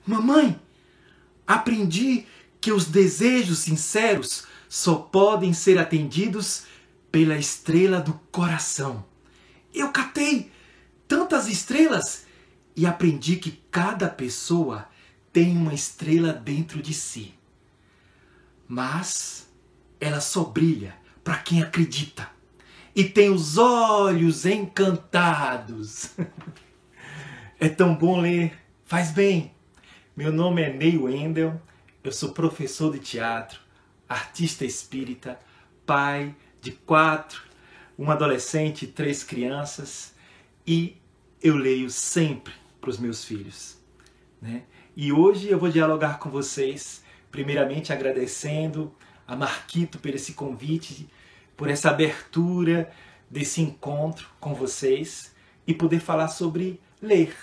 Mamãe, aprendi que os desejos sinceros só podem ser atendidos pela estrela do coração. Eu catei tantas estrelas e aprendi que cada pessoa tem uma estrela dentro de si. Mas ela só brilha para quem acredita e tem os olhos encantados. É tão bom ler, faz bem. Meu nome é Ney Wendel, eu sou professor de teatro, artista espírita, pai de 4, um adolescente e 3 crianças, e eu leio sempre para os meus filhos, né? E hoje eu vou dialogar com vocês, primeiramente agradecendo a Marquito por esse convite, por essa abertura desse encontro com vocês e poder falar sobre ler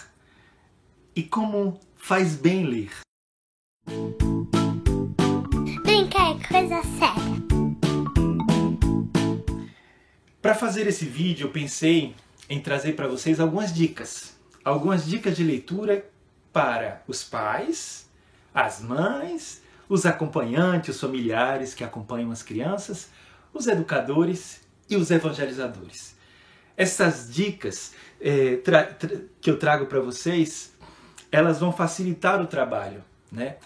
e como faz bem ler. Brincar é coisa séria. Para fazer esse vídeo, eu pensei em trazer para vocês algumas dicas de leitura para os pais, as mães, os acompanhantes, os familiares que acompanham as crianças, os educadores e os evangelizadores. Essas dicas que eu trago para vocês, elas vão facilitar o trabalho, né?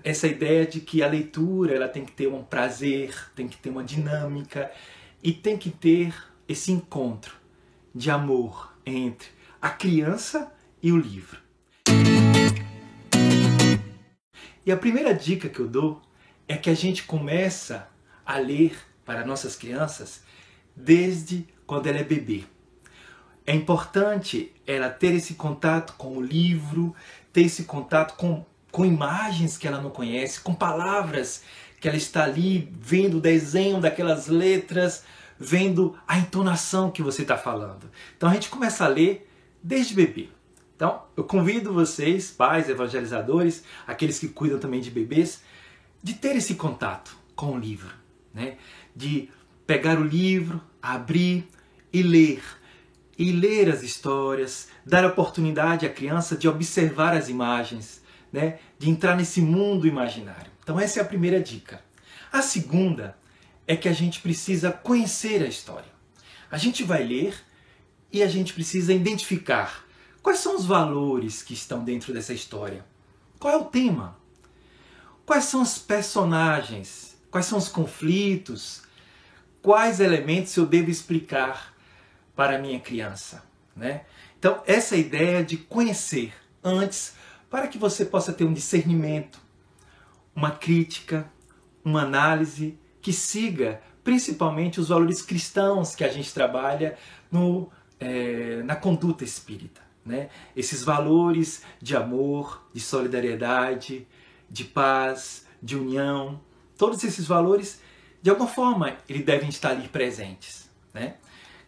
Essa ideia de que a leitura ela tem que ter um prazer, tem que ter uma dinâmica e tem que ter esse encontro de amor entre a criança e o livro. E a primeira dica que eu dou é que a gente começa a ler para nossas crianças desde quando ela é bebê. É importante ela ter esse contato com o livro, ter esse contato com imagens que ela não conhece, com palavras que ela está ali vendo o desenho daquelas letras, vendo a entonação que você está falando. Então a gente começa a ler desde bebê. Então eu convido vocês, pais, evangelizadores, aqueles que cuidam também de bebês, de ter esse contato com o livro, né? De pegar o livro, abrir e ler as histórias, dar oportunidade à criança de observar as imagens, né? De entrar nesse mundo imaginário. Então essa é a primeira dica. A segunda é que a gente precisa conhecer a história. A gente vai ler e a gente precisa identificar quais são os valores que estão dentro dessa história. Qual é o tema? Quais são os personagens? Quais são os conflitos? Quais elementos eu devo explicar para a minha criança, né? Então, essa ideia de conhecer antes, para que você possa ter um discernimento, uma crítica, uma análise que siga principalmente os valores cristãos que a gente trabalha na conduta espírita, né? Esses valores de amor, de solidariedade, de paz, de união, todos esses valores, de alguma forma, eles devem estar ali presentes, né?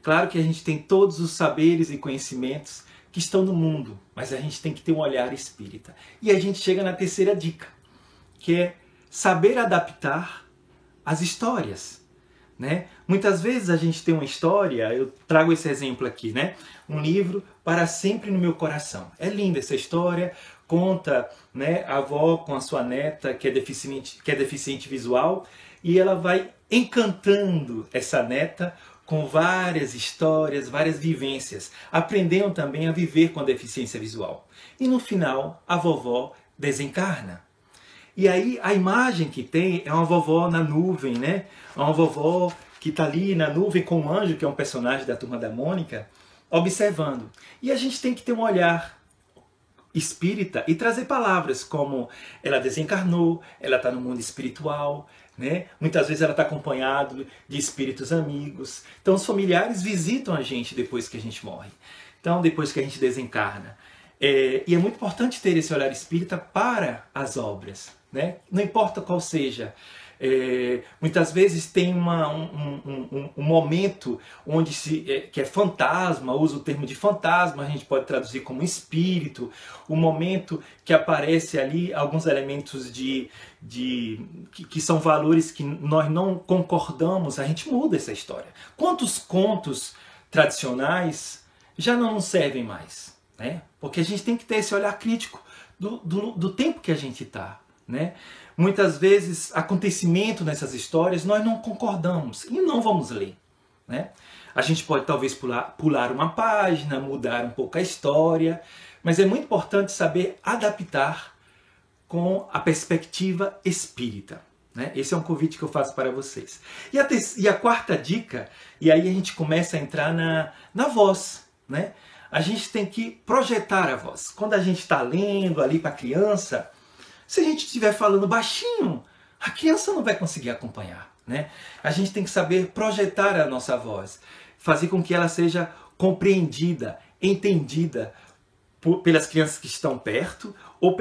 Claro que a gente tem todos os saberes e conhecimentos que estão no mundo, mas a gente tem que ter um olhar espírita. E a gente chega na terceira dica, que é saber adaptar as histórias, né? Muitas vezes a gente tem uma história, eu trago esse exemplo aqui, né? Um livro Para Sempre no Meu Coração. É linda essa história, conta, né, a avó com a sua neta que é deficiente visual, e ela vai encantando essa neta com várias histórias, várias vivências, aprendendo também a viver com a deficiência visual. E no final, a vovó desencarna. E aí a imagem que tem é uma vovó na nuvem, né? É uma vovó que está ali na nuvem com um anjo, que é um personagem da Turma da Mônica, observando. E a gente tem que ter um olhar espírita e trazer palavras como ela desencarnou, ela está no mundo espiritual, né? Muitas vezes ela está acompanhada de espíritos amigos. Então os familiares visitam a gente depois que a gente morre. Então depois que a gente desencarna. E é muito importante ter esse olhar espírita para as obras, né? Não importa qual seja. Muitas vezes tem um momento onde que é fantasma, usa o termo de fantasma, a gente pode traduzir como espírito, o momento que aparece ali alguns elementos que são valores que nós não concordamos, a gente muda essa história. Quantos contos tradicionais já não nos servem mais, né? Porque a gente tem que ter esse olhar crítico do tempo que a gente está, né? Muitas vezes, acontecimento nessas histórias, nós não concordamos e não vamos ler, né? A gente pode talvez pular uma página, mudar um pouco a história, mas é muito importante saber adaptar com a perspectiva espírita, né? Esse é um convite que eu faço para vocês. E a quarta dica, e aí a gente começa a entrar na voz, né? A gente tem que projetar a voz. Quando a gente está lendo ali para a criança, se a gente estiver falando baixinho, a criança não vai conseguir acompanhar, né? A gente tem que saber projetar a nossa voz, fazer com que ela seja compreendida, entendida pelas crianças que estão perto, ou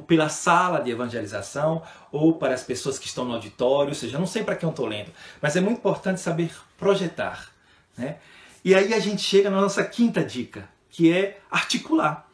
pela sala de evangelização, ou para as pessoas que estão no auditório, ou seja, eu não sei para quem eu estou lendo, mas é muito importante saber projetar, né? E aí a gente chega na nossa quinta dica, que é articular.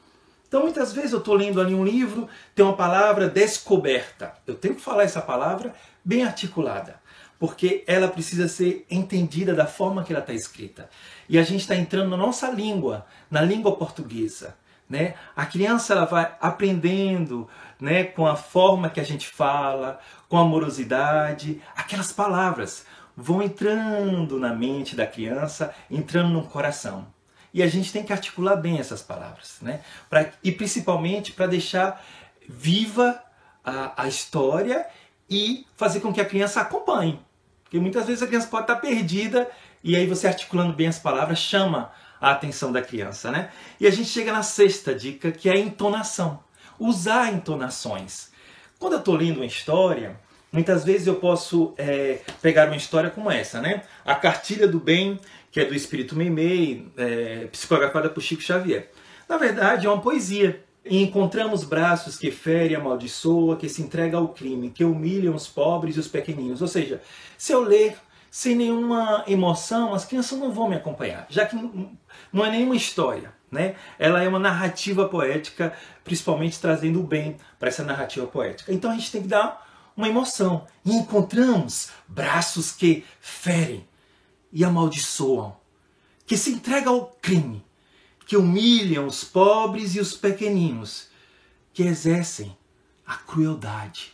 Então muitas vezes eu estou lendo ali um livro, tem uma palavra descoberta. Eu tenho que falar essa palavra bem articulada, porque ela precisa ser entendida da forma que ela está escrita. E a gente está entrando na nossa língua, na língua portuguesa, né? A criança ela vai aprendendo, né, com a forma que a gente fala, com amorosidade, aquelas palavras vão entrando na mente da criança, entrando no coração. E a gente tem que articular bem essas palavras, né? E principalmente para deixar viva a história e fazer com que a criança acompanhe. Porque muitas vezes a criança pode estar perdida e aí você articulando bem as palavras chama a atenção da criança, né? E a gente chega na sexta dica, que é a entonação. Usar entonações. Quando eu estou lendo uma história, muitas vezes eu posso pegar uma história como essa, né? A Cartilha do Bem, que é do Espírito Meimei, psicografada por Chico Xavier. Na verdade, é uma poesia. E encontramos braços que fere e amaldiçoa, que se entrega ao crime, que humilham os pobres e os pequeninos. Ou seja, se eu ler sem nenhuma emoção, as crianças não vão me acompanhar, já que não é nenhuma história, né? Ela é uma narrativa poética, principalmente trazendo o bem para essa narrativa poética. Então a gente tem que dar uma emoção. E encontramos braços que ferem e amaldiçoam, que se entregam ao crime, que humilham os pobres e os pequeninos, que exercem a crueldade.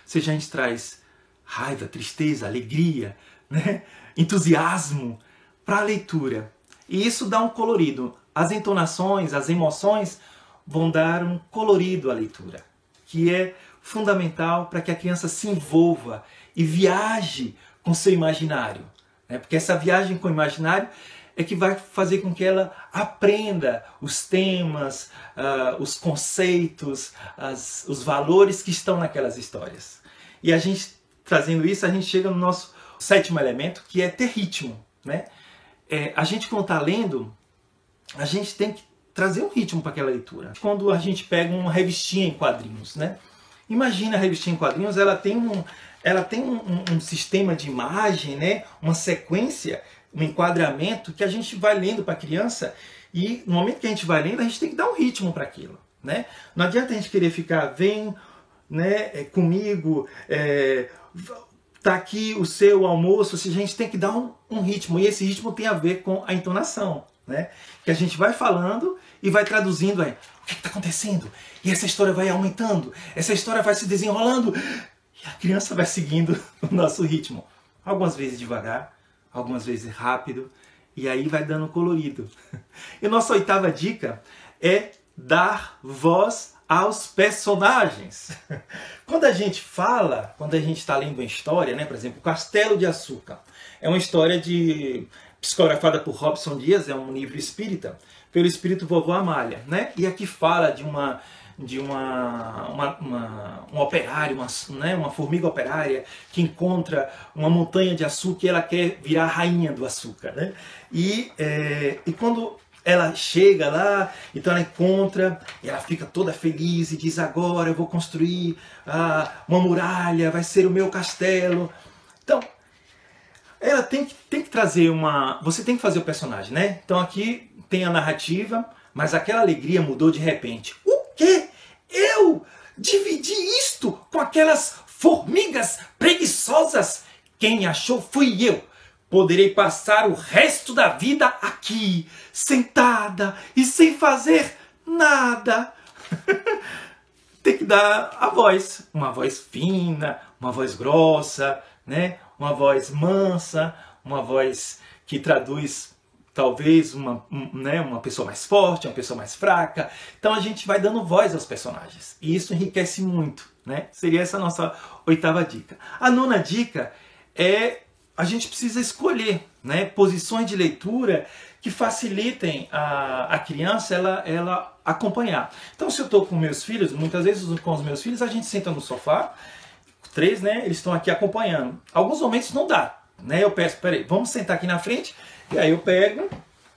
Ou seja, a gente traz raiva, tristeza, alegria, né, entusiasmo para a leitura. E isso dá um colorido. As entonações, as emoções vão dar um colorido à leitura, que é fundamental para que a criança se envolva e viaje com seu imaginário, né? Porque essa viagem com o imaginário é que vai fazer com que ela aprenda os temas, os conceitos, os valores que estão naquelas histórias. E a gente, trazendo isso, a gente chega no nosso sétimo elemento, que é ter ritmo, né? A gente, quando está lendo, a gente tem que trazer um ritmo para aquela leitura. Quando a gente pega uma revistinha em quadrinhos, né? Imagina a revistinha em quadrinhos, ela tem um sistema de imagem, né? Uma sequência, um enquadramento que a gente vai lendo para a criança, e no momento que a gente vai lendo, a gente tem que dar um ritmo para aquilo, né? Não adianta a gente querer ficar, vem, né, comigo, tá aqui o seu almoço. A gente tem que dar um ritmo, e esse ritmo tem a ver com a entonação, né? Que a gente vai falando e vai traduzindo aí, o que está acontecendo? E essa história vai aumentando, essa história vai se desenrolando, e a criança vai seguindo o nosso ritmo. Algumas vezes devagar, algumas vezes rápido, e aí vai dando colorido. E a nossa oitava dica é dar voz aos personagens. Quando a gente fala, quando a gente está lendo uma história, né, por exemplo, Castelo de Açúcar, é uma história psicografada por Robson Dias, é um livro espírita, pelo espírito Vovó Amália, né? E aqui fala de um operário, uma formiga operária que encontra uma montanha de açúcar e ela quer virar a rainha do açúcar, né? E quando ela chega lá, então ela encontra, e ela fica toda feliz e diz: agora eu vou construir uma muralha, vai ser o meu castelo. Então, ela tem que trazer você tem que fazer o personagem, né? Então aqui tem a narrativa, mas aquela alegria mudou de repente. O quê? Eu dividi isto com aquelas formigas preguiçosas? Quem achou fui eu. Poderei passar o resto da vida aqui, sentada e sem fazer nada. tem que dar a voz, uma voz fina, uma voz grossa, né? Uma voz mansa, uma voz que traduz talvez uma pessoa mais forte, uma pessoa mais fraca. Então a gente vai dando voz aos personagens e isso enriquece muito, né? Seria essa a nossa 8ª dica. A 9ª dica é a gente precisa escolher, né, posições de leitura que facilitem a criança ela acompanhar. Então, se eu estou com meus filhos, muitas vezes com os meus filhos, a gente senta no sofá, 3, né, eles estão aqui acompanhando. Alguns momentos não dá, né, eu peço, peraí, vamos sentar aqui na frente, e aí eu pego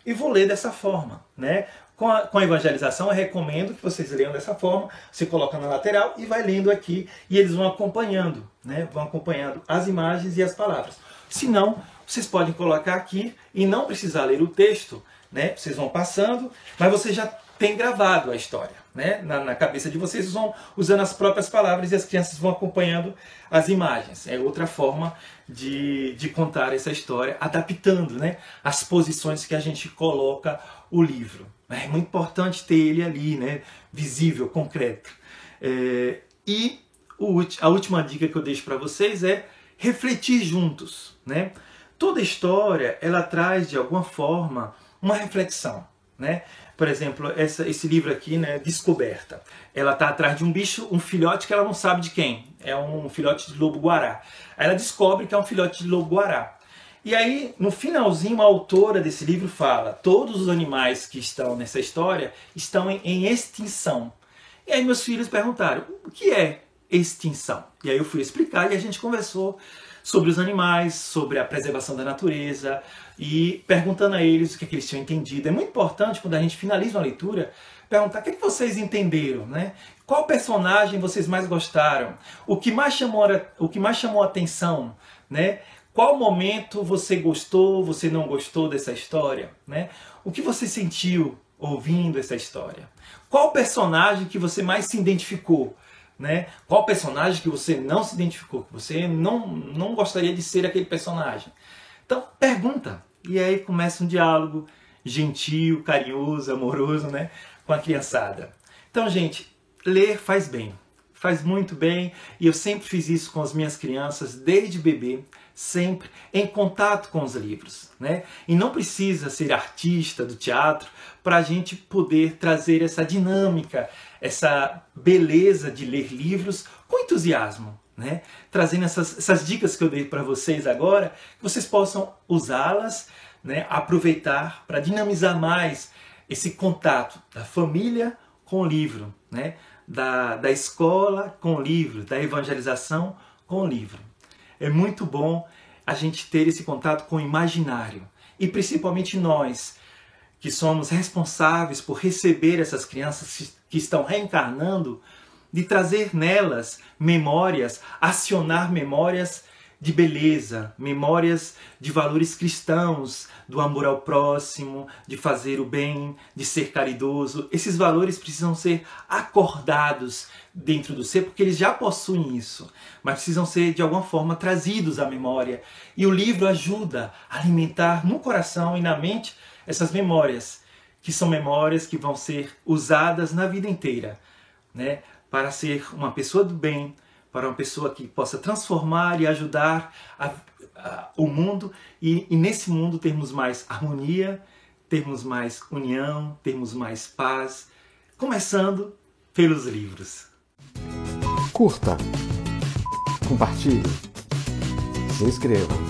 e vou ler dessa forma, né. Com a evangelização, eu recomendo que vocês leiam dessa forma. Você coloca na lateral e vai lendo aqui. E eles vão acompanhando, né? Vão acompanhando as imagens e as palavras. Se não, vocês podem colocar aqui e não precisar ler o texto, né? Vocês vão passando, mas você já tem gravado a história, né? Na cabeça de vocês, vão usando as próprias palavras e as crianças vão acompanhando as imagens. É outra forma de contar essa história, adaptando, né, as posições que a gente coloca o livro. É muito importante ter ele ali, né, visível, concreto. E a última dica que eu deixo para vocês é refletir juntos, né? Toda história ela traz de alguma forma uma reflexão, né? Por exemplo, esse livro aqui, né, Descoberta. Ela está atrás de um bicho, um filhote que ela não sabe de quem. É um filhote de lobo-guará. Aí ela descobre que é um filhote de lobo-guará. E aí, no finalzinho, a autora desse livro fala: todos os animais que estão nessa história estão em extinção. E aí meus filhos perguntaram: o que é extinção? E aí eu fui explicar e a gente conversou sobre os animais, sobre a preservação da natureza e perguntando a eles o que eles tinham entendido. É muito importante, quando a gente finaliza uma leitura, perguntar o que vocês entenderam, né? Qual personagem vocês mais gostaram? O que mais chamou a atenção, né? Qual momento você gostou, você não gostou dessa história, né? O que você sentiu ouvindo essa história? Qual personagem que você mais se identificou? Né? Qual personagem que você não se identificou, que você não gostaria de ser aquele personagem? Então, pergunta. E aí começa um diálogo gentil, carinhoso, amoroso, né, com a criançada. Então, gente, ler faz bem. Faz muito bem. E eu sempre fiz isso com as minhas crianças, desde bebê, sempre em contato com os livros, né? E não precisa ser artista do teatro para a gente poder trazer essa dinâmica, essa beleza de ler livros com entusiasmo, né? Trazendo essas dicas que eu dei para vocês agora, que vocês possam usá-las, né? Aproveitar para dinamizar mais esse contato da família com o livro, né? Da escola com o livro, da evangelização com o livro. É muito bom a gente ter esse contato com o imaginário. E principalmente nós, que somos responsáveis por receber essas crianças que estão reencarnando, de trazer nelas memórias, acionar memórias de beleza, memórias de valores cristãos, do amor ao próximo, de fazer o bem, de ser caridoso. Esses valores precisam ser acordados dentro do ser, porque eles já possuem isso, mas precisam ser de alguma forma trazidos à memória. E o livro ajuda a alimentar no coração e na mente essas memórias, que são memórias que vão ser usadas na vida inteira, né? Para ser uma pessoa do bem, para uma pessoa que possa transformar e ajudar o mundo, e nesse mundo termos mais harmonia, termos mais união, termos mais paz, começando pelos livros. Curta, compartilhe, se inscreva.